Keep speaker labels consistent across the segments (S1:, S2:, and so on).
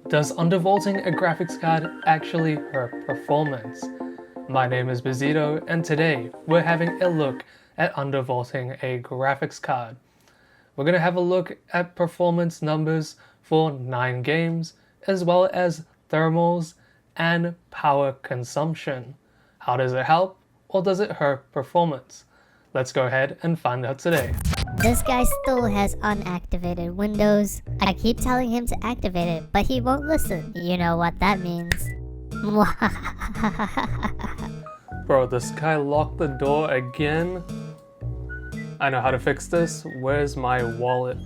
S1: Does undervolting a graphics card actually hurt performance? My name is Beezito, and today we're having a look at undervolting a graphics card. We're going to have a look at performance numbers for 9 games, as well as thermals and power consumption. How does it help, or does it hurt performance? Let's go ahead and find out today.
S2: This guy still has unactivated Windows. I keep telling him to activate it, but he won't listen. You know what that means.
S1: Bro, this guy locked the door again? I know how to fix this. Where's my wallet?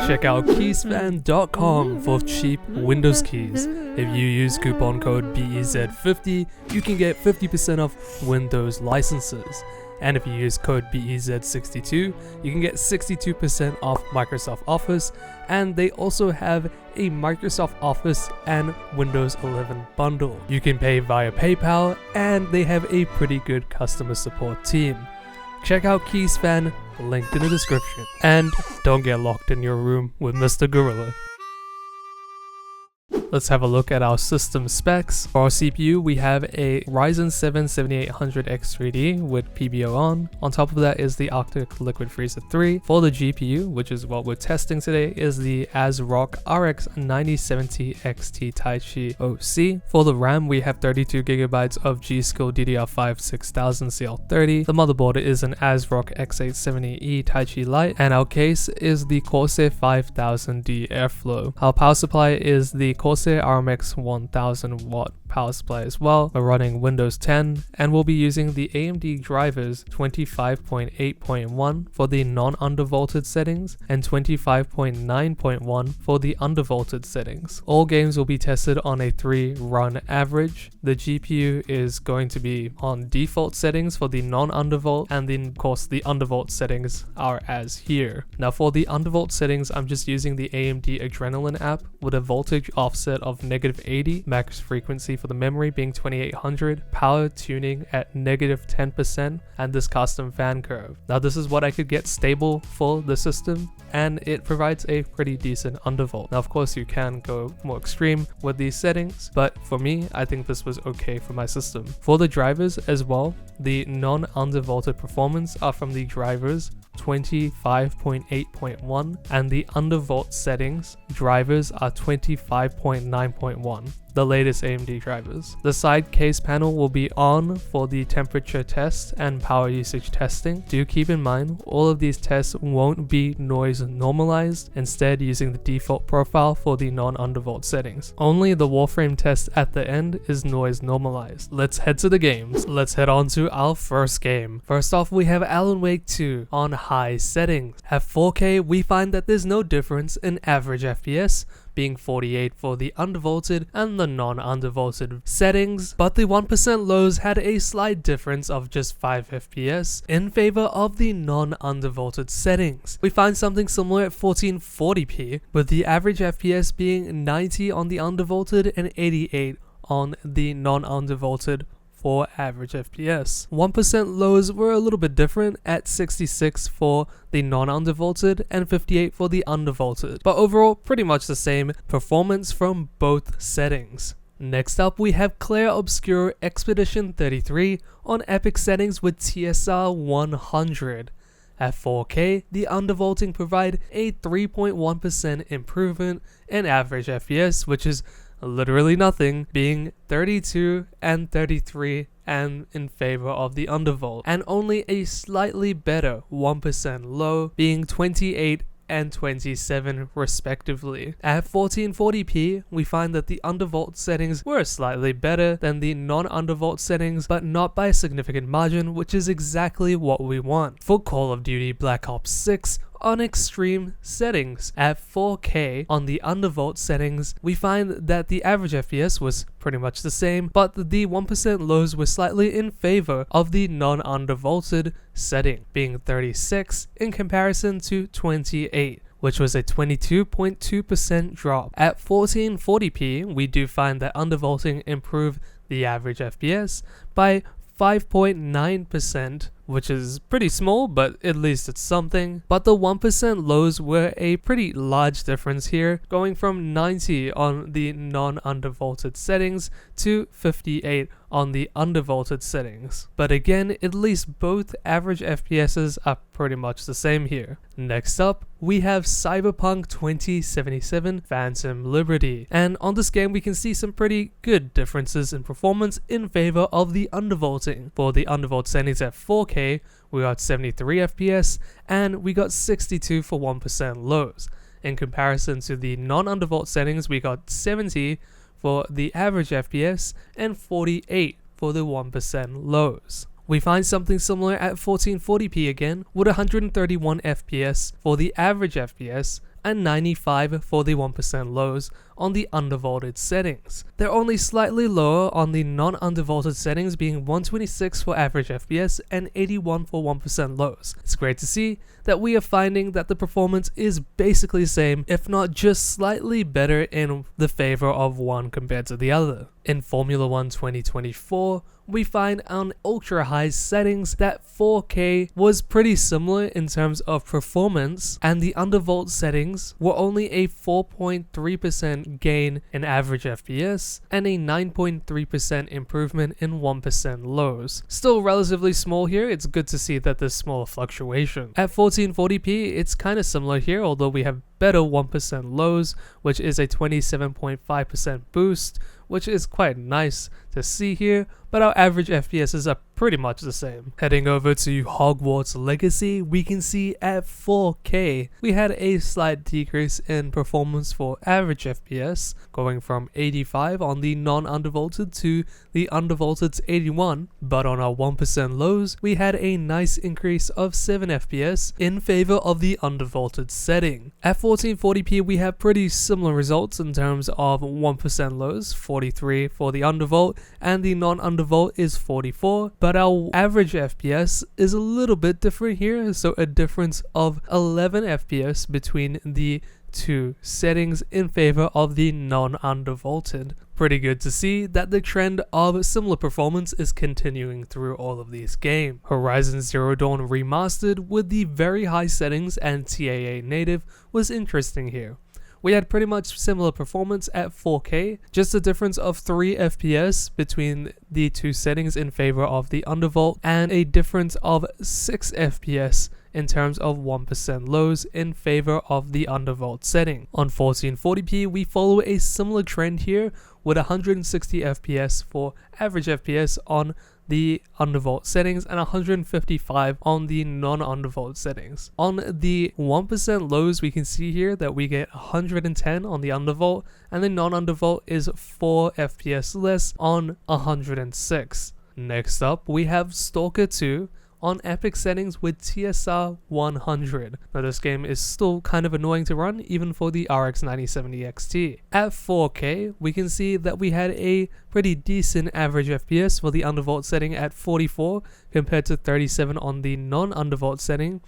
S1: Check out keyspan.com for cheap Windows keys. If you use coupon code BEZ50, you can get 50% off Windows licenses. And if you use code BEZ62, you can get 62% off Microsoft Office, and they also have a Microsoft Office and Windows 11 bundle. You can pay via PayPal, and they have a pretty good customer support team. Check out Keyspan, linked in the description. And don't get locked in your room with Mr. Gorilla. Let's have a look at our system specs. For our CPU, we have a Ryzen 7 7800X3D with PBO on. On top of that is the Arctic Liquid Freezer 3. For the GPU, which is what we're testing today, is the ASRock RX 9070 XT Taichi OC. For the RAM, we have 32GB of G-Skill DDR5 6000 CL30. The motherboard is an ASRock X870E Taichi Lite, and our case is the Corsair 5000D Airflow. Our power supply is the Corsair RMX 1000 watt power supply as well. We're running Windows 10, and we'll be using the AMD drivers 25.8.1 for the non-undervolted settings and 25.9.1 for the undervolted settings. All games will be tested on a 3-run average. The GPU is going to be on default settings for the non-undervolt, and then of course the undervolt settings are as here. Now for the undervolt settings, I'm just using the AMD Adrenalin app with a voltage offset of -80, max frequency for the memory being 2800, power tuning at -10%, and this custom fan curve. Now this is what I could get stable for the system, and it provides a pretty decent undervolt. Now of course you can go more extreme with these settings, but for me, I think this was okay for my system. For the drivers as well, the non-undervolted performance are from the drivers 25.8.1, and the undervolt settings drivers are 25.9.1. the latest AMD drivers. The side case panel will be on for the temperature test and power usage testing. Do keep in mind, all of these tests won't be noise normalized, instead using the default profile for the non-undervolt settings. Only the Warframe test at the end is noise normalized. Let's head to the games. Let's head on to our first game. First off, we have Alan Wake 2 on high settings. At 4K, we find that there's no difference in average FPS, being 48 for the undervolted and the non-undervolted settings, but the 1% lows had a slight difference of just 5 FPS in favor of the non-undervolted settings. We find something similar at 1440p, with the average FPS being 90 on the undervolted and 88 on the non-undervolted for average FPS. 1% lows were a little bit different at 66 for the non-undervolted and 58 for the undervolted, but overall pretty much the same performance from both settings. Next up, we have Clair Obscur Expedition 33 on epic settings with TSR 100. At 4K, the undervolting provide a 3.1% improvement in average FPS, which is literally nothing, being 32 and 33 and in favor of the undervolt, and only a slightly better 1% low, being 28 and 27 respectively. At 1440p, we find that the undervolt settings were slightly better than the non-undervolt settings, but not by a significant margin, which is exactly what we want. For Call of Duty Black Ops 6, on extreme settings. At 4K on the undervolt settings, we find that the average FPS was pretty much the same, but the 1% lows were slightly in favor of the non-undervolted setting, being 36 in comparison to 28. which was a 22.2% drop. At 1440p, we do find that undervolting improved the average FPS by 5.9%, which is pretty small, but at least it's something. But the 1% lows were a pretty large difference here, going from 90 on the non-undervolted settings to 58 on the undervolted settings. But again, at least both average FPSs are pretty much the same here. Next up, we have Cyberpunk 2077 Phantom Liberty. And on this game, we can see some pretty good differences in performance in favor of the undervolting. For the undervolt settings at 4K, we got 73 FPS and we got 62 for 1% lows. In comparison to the non-undervolt settings, we got 70 for the average FPS and 48 for the 1% lows. We find something similar at 1440p again, with 131 FPS for the average FPS and 95 for the 1% lows on the undervolted settings. They're only slightly lower on the non-undervolted settings, being 126 for average FPS and 81 for 1% lows. It's great to see that we are finding that the performance is basically the same, if not just slightly better in the favor of one compared to the other. In Formula 1 2024, we find on ultra high settings that 4K was pretty similar in terms of performance, and the undervolt settings were only a 4.3% gain in average FPS and a 9.3% improvement in 1% lows. Still relatively small here, it's good to see that there's smaller fluctuation. At 1440p, it's kind of similar here, although we have better 1% lows, which is a 27.5% boost, which is quite nice to see here, but our average FPSs are pretty much the same. Heading over to Hogwarts Legacy, we can see at 4K, we had a slight decrease in performance for average FPS, going from 85 on the non-undervolted to the undervolted's 81, but on our 1% lows, we had a nice increase of 7 FPS in favor of the undervolted setting. At 1440p, we have pretty similar results in terms of 1% lows, 43 for the undervolt, and the non-undervolt is 44, but our average FPS is a little bit different here, so a difference of 11 FPS between the two settings in favor of the non-undervolted. Pretty good to see that the trend of similar performance is continuing through all of these games. Horizon Zero Dawn Remastered with the very high settings and TAA native was interesting here. We had pretty much similar performance at 4K, just a difference of 3 FPS between the two settings in favor of the undervolt, and a difference of 6 FPS in terms of 1% lows in favor of the undervolt setting. On 1440p, we follow a similar trend here with 160 FPS for average FPS on the undervolt settings and 155 on the non-undervolt settings. On the 1% lows, we can see here that we get 110 on the undervolt, and the non-undervolt is 4 FPS less on 106. Next up, we have Stalker 2 on epic settings with TSR 100. Now this game is still kind of annoying to run even for the RX 9070 XT. At 4K, we can see that we had a pretty decent average FPS for the undervolt setting at 44 compared to 37 on the non-undervolt setting,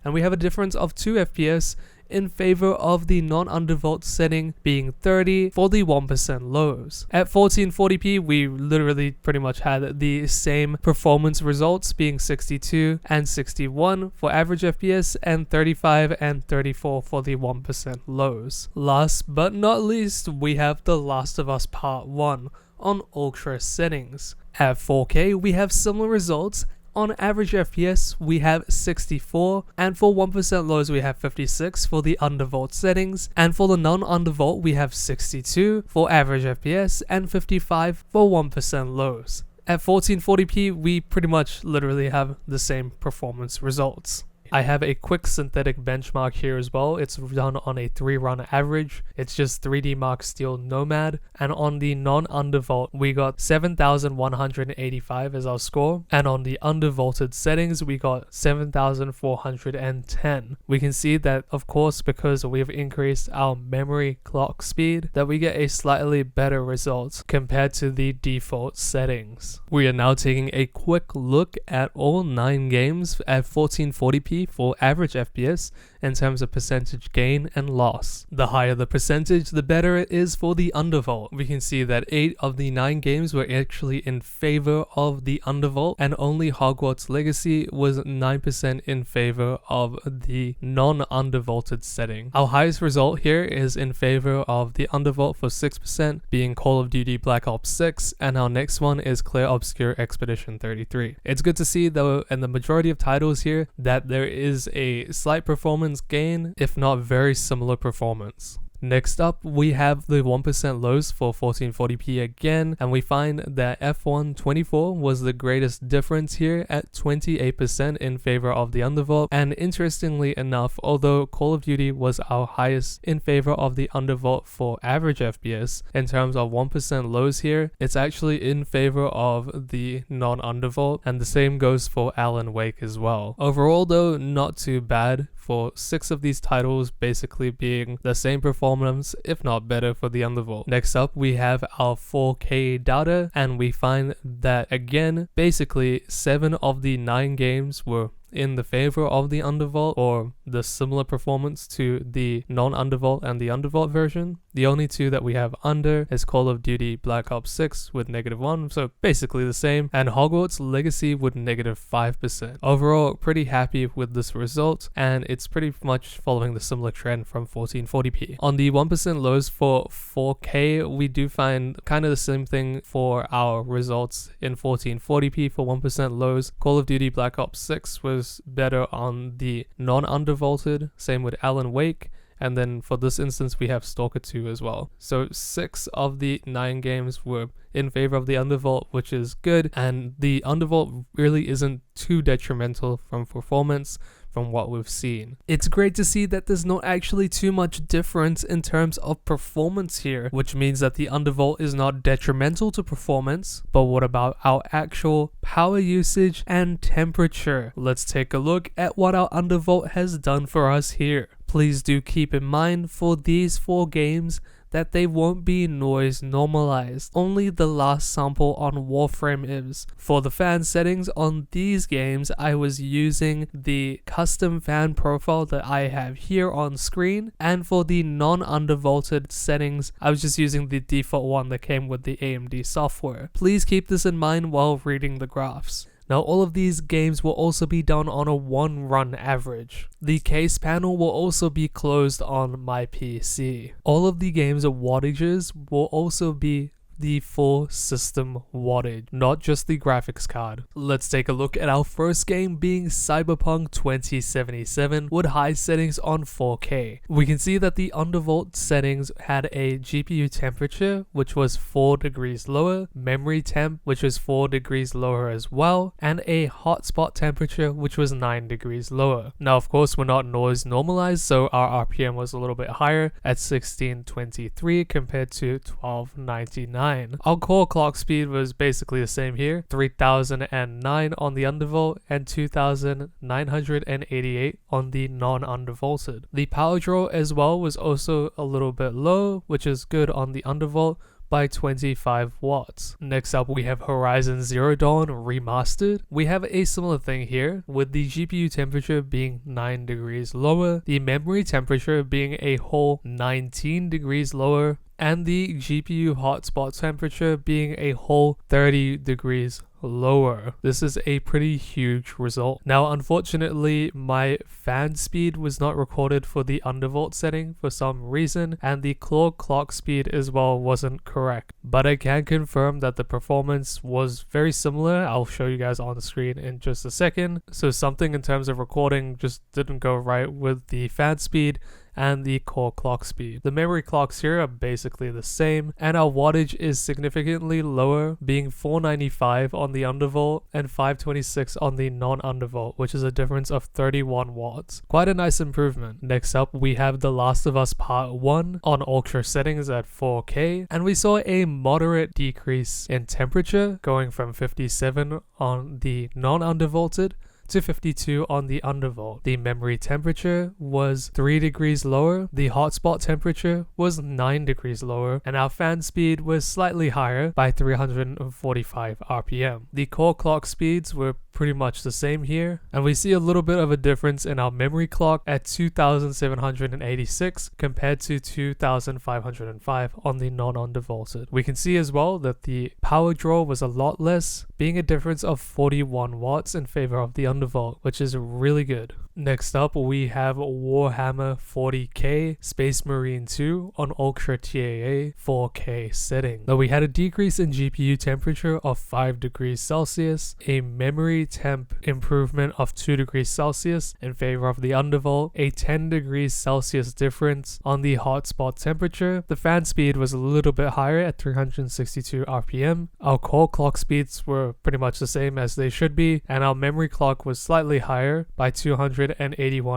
S1: and we have a difference of 2 FPS in favor of the non-undervolt setting being 30 for the 1% lows. At 1440p, we literally pretty much had the same performance results, being 62 and 61 for average FPS and 35 and 34 for the 1% lows. Last but not least, we have The Last of Us Part 1 on ultra settings. At 4K, we have similar results. On average FPS, we have 64, and for 1% lows, we have 56 for the undervolt settings, and for the non-undervolt, we have 62 for average FPS and 55 for 1% lows. At 1440p, we pretty much literally have the same performance results. I have a quick synthetic benchmark here as well. It's done on a 3-run average. It's just 3D Mark Steel Nomad, and on the non-undervolt we got 7,185 as our score, and on the undervolted settings we got 7,410. We can see that, of course, because we've increased our memory clock speed, that we get a slightly better result compared to the default settings. We are now taking a quick look at all 9 games at 1440p 1440p for average FPS in terms of percentage gain and loss. The higher the percentage, the better it is for the Undervolt. We can see that 8 of the 9 games were actually in favor of the Undervolt, and only Hogwarts Legacy was 9% in favor of the non-undervolted setting. Our highest result here is in favor of the Undervolt for 6%, being Call of Duty Black Ops 6, and our next one is Clair Obscur Expedition 33. It's good to see though in the majority of titles here that there is a slight performance gain, if not very similar performance. Next up, we have the 1% lows for 1440p again, and we find that F124 was the greatest difference here at 28% in favor of the Undervolt. And interestingly enough, although Call of Duty was our highest in favor of the Undervolt for average FPS, in terms of 1% lows here, it's actually in favor of the non-Undervolt, and the same goes for Alan Wake as well. Overall though, not too bad, for 6 of these titles basically being the same performance, if not better, for the Undervolt. Next up, we have our 4K data, and we find that again, basically 7 of the 9 games were in the favor of the Undervolt, or the similar performance to the non-Undervolt and the Undervolt version. The only 2 that we have under is Call of Duty Black Ops 6 with -1, so basically the same, and Hogwarts Legacy with -5%. Overall, pretty happy with this result, and it's pretty much following the similar trend from 1440p. On the 1% lows for 4K, we do find kind of the same thing for our results in 1440p for 1% lows. Call of Duty Black Ops 6 was better on the non-undervolted, same with Alan Wake, and then for this instance we have Stalker 2 as well. So 6 of the 9 games were in favor of the Undervolt, which is good, and the Undervolt really isn't too detrimental from performance from what we've seen. It's great to see that there's not actually too much difference in terms of performance here, which means that the Undervolt is not detrimental to performance. But what about our actual power usage and temperature? Let's take a look at what our Undervolt has done for us here. Please do keep in mind for these 4 games that they won't be noise normalized. Only the last sample on Warframe is. For the fan settings on these games, I was using the custom fan profile that I have here on screen, and for the non-undervolted settings, I was just using the default one that came with the AMD software. Please keep this in mind while reading the graphs. Now all of these games will also be done on a 1-run average. The case panel will also be closed on my PC. All of the games' wattages will also be the full system wattage, not just the graphics card. Let's take a look at our first game, being Cyberpunk 2077 with high settings on 4K. We can see that the Undervolt settings had a GPU temperature which was 4 degrees lower, memory temp which was 4 degrees lower as well, and a hotspot temperature which was 9 degrees lower. Now of course we're not noise normalized, so our RPM was a little bit higher at 1623 compared to 1299. Our core clock speed was basically the same here, 3009 on the Undervolt and 2988 on the non-undervolted. The power draw as well was also a little bit low, which is good on the Undervolt, by 25 watts. Next up we have Horizon Zero Dawn Remastered. We have a similar thing here, with the GPU temperature being 9 degrees lower, the memory temperature being a whole 19 degrees lower, and the GPU hotspot temperature being a whole 30 degrees lower. This is a pretty huge result. Now unfortunately my fan speed was not recorded for the Undervolt setting for some reason, and the core clock speed as well wasn't correct, but I can confirm that the performance was very similar. I'll show you guys on the screen in just a second. So something in terms of recording just didn't go right with the fan speed and the core clock speed. The memory clocks here are basically the same, and our wattage is significantly lower, being 495 on the Undervolt and 526 on the non-Undervolt, which is a difference of 31 watts. Quite a nice improvement. Next up we have The Last of Us Part 1 on ultra settings at 4K, and we saw a moderate decrease in temperature, going from 57 on the non-undervolted to 52 on the Undervolt. The memory temperature was 3 degrees lower, the hotspot temperature was 9 degrees lower, and our fan speed was slightly higher by 345 RPM. The core clock speeds were pretty much the same here, and we see a little bit of a difference in our memory clock at 2786 compared to 2505 on the non-undervolted. We can see as well that the power draw was a lot less, being a difference of 41 watts in favor of the undervolt, which is really good. Next up, we have Warhammer 40k Space Marine 2 on Ultra TAA 4K setting. Now we had a decrease in GPU temperature of 5 degrees Celsius, a memory temp improvement of 2 degrees Celsius in favor of the undervolt, a 10 degrees Celsius difference on the hotspot temperature. The fan speed was a little bit higher at 362 RPM. Our core clock speeds were pretty much the same as they should be, and our memory clock was slightly higher by 281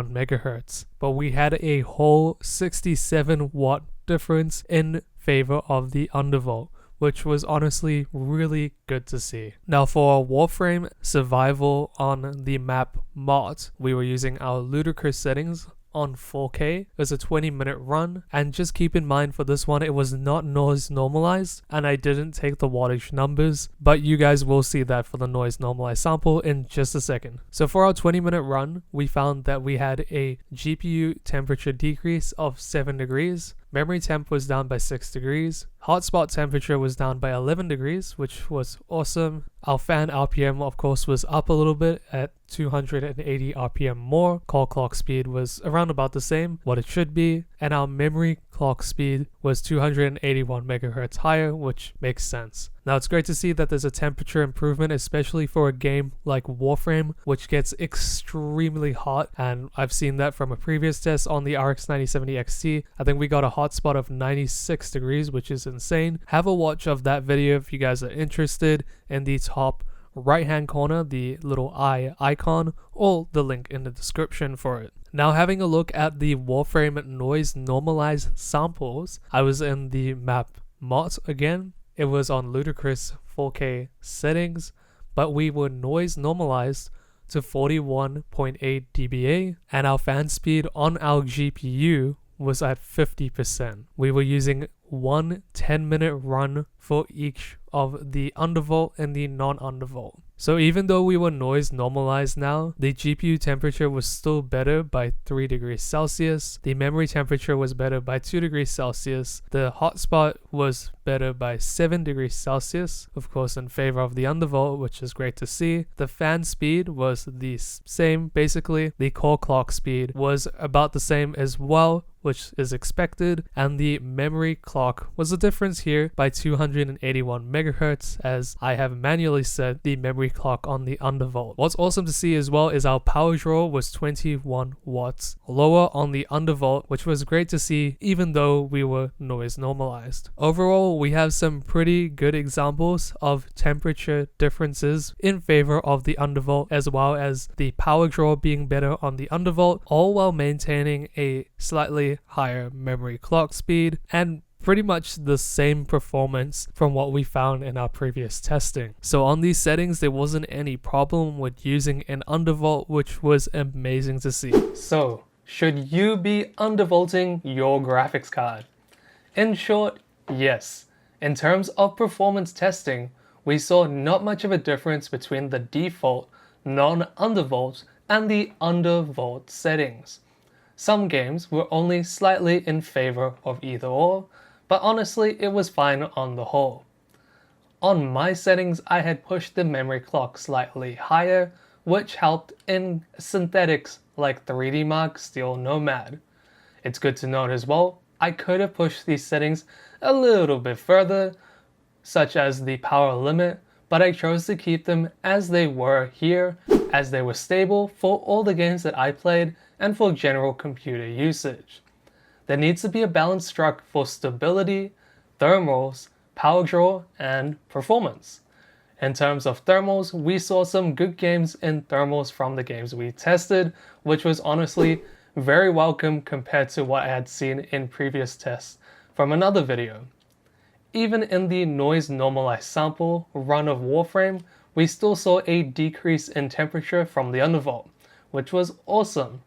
S1: megahertz. But we had a whole 67 watt difference in favor of the undervolt, which was honestly really good to see. Now for Warframe survival on the map Mott, we were using our ludicrous settings on 4K. It was a 20-minute run, and just keep in mind for this one it was not noise normalized, and I didn't take the wattage numbers, but you guys will see that for the noise normalized sample in just a second. So for our 20-minute run, we found that we had a GPU temperature decrease of 7 degrees, memory temp was down by 6 degrees, hotspot temperature was down by 11 degrees, which was awesome. Our fan RPM of course was up a little bit at 280 RPM more. Core clock speed was around about the same, what it should be, and our memory clock speed was 281 megahertz higher, which makes sense. Now it's great to see that there's a temperature improvement, especially for a game like Warframe, which gets extremely hot, and I've seen that from a previous test on the RX 9070 XT. I think we got a hotspot of 96 degrees, which is insane. Have a watch of that video if you guys are interested. In the top right hand corner, the little eye icon, or the link in the description for it. Now having a look at the Warframe noise normalized samples, I was in the map Mott again. It was on ludicrous 4K settings, but we were noise normalized to 41.8 dBA, and our fan speed on our GPU was at 50%. We were using one 10-minute run for each of the undervolt and the non-undervolt. So even though we were noise normalized now, the GPU temperature was still better by 3 degrees Celsius, the memory temperature was better by 2 degrees Celsius, the hotspot was better by 7 degrees Celsius, of course in favor of the undervolt, which is great to see. The fan speed was the same basically, the core clock speed was about the same as well, which is expected, and the memory clock was a difference here by 281 megahertz, as I have manually set the memory clock on the undervolt. What's awesome to see as well is our power draw was 21 watts lower on the undervolt, which was great to see even though we were noise normalized. Overall, we have some pretty good examples of temperature differences in favor of the undervolt, as well as the power draw being better on the undervolt, all while maintaining a slightly higher memory clock speed and pretty much the same performance from what we found in our previous testing. So on these settings there wasn't any problem with using an undervolt, which was amazing to see. So should you be undervolting your graphics card? In short, yes. In terms of performance testing, we saw not much of a difference between the default non-undervolt and the undervolt settings. Some games were only slightly in favor of either or, but honestly it was fine on the whole. On my settings I had pushed the memory clock slightly higher, which helped in synthetics like 3D Mark Steel Nomad. It's good to note as well, I could have pushed these settings a little bit further, such as the power limit, but I chose to keep them as they were here, as they were stable for all the games that I played and for general computer usage. There needs to be a balance struck for stability, thermals, power draw, and performance. In terms of thermals, we saw some good games in thermals from the games we tested, which was honestly very welcome compared to what I had seen in previous tests from another video. Even in the noise normalized sample run of Warframe, we still saw a decrease in temperature from the undervolt, which was awesome.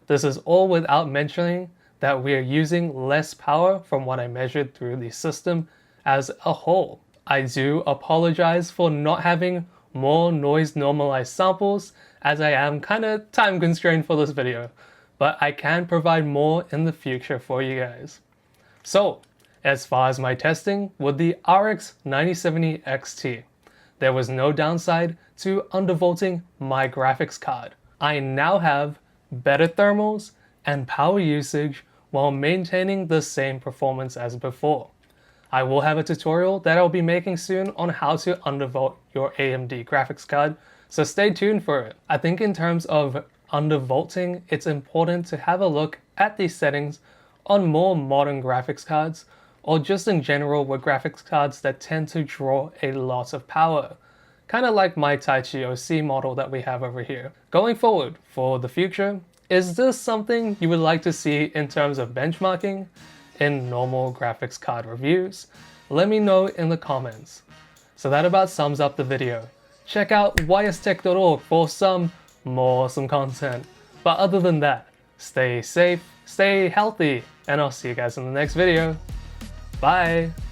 S1: This is all without mentioning that we are using less power from what I measured through the system as a whole. I do apologize for not having more noise normalized samples, as I am kinda time constrained for this video, but I can provide more in the future for you guys. So, as far as my testing with the RX 9070 XT, there was no downside to undervolting my graphics card. I now have better thermals and power usage while maintaining the same performance as before. I will have a tutorial that I'll be making soon on how to undervolt your AMD graphics card, so stay tuned for it. I think in terms of undervolting, it's important to have a look at these settings on more modern graphics cards, or just in general with graphics cards that tend to draw a lot of power. Kind of like my Taichi OC model that we have over here. Going forward, for the future, is this something you would like to see in terms of benchmarking in normal graphics card reviews? Let me know in the comments. So that about sums up the video. Check out ystech.org for some more awesome content. But other than that, stay safe, stay healthy, and I'll see you guys in the next video. Bye!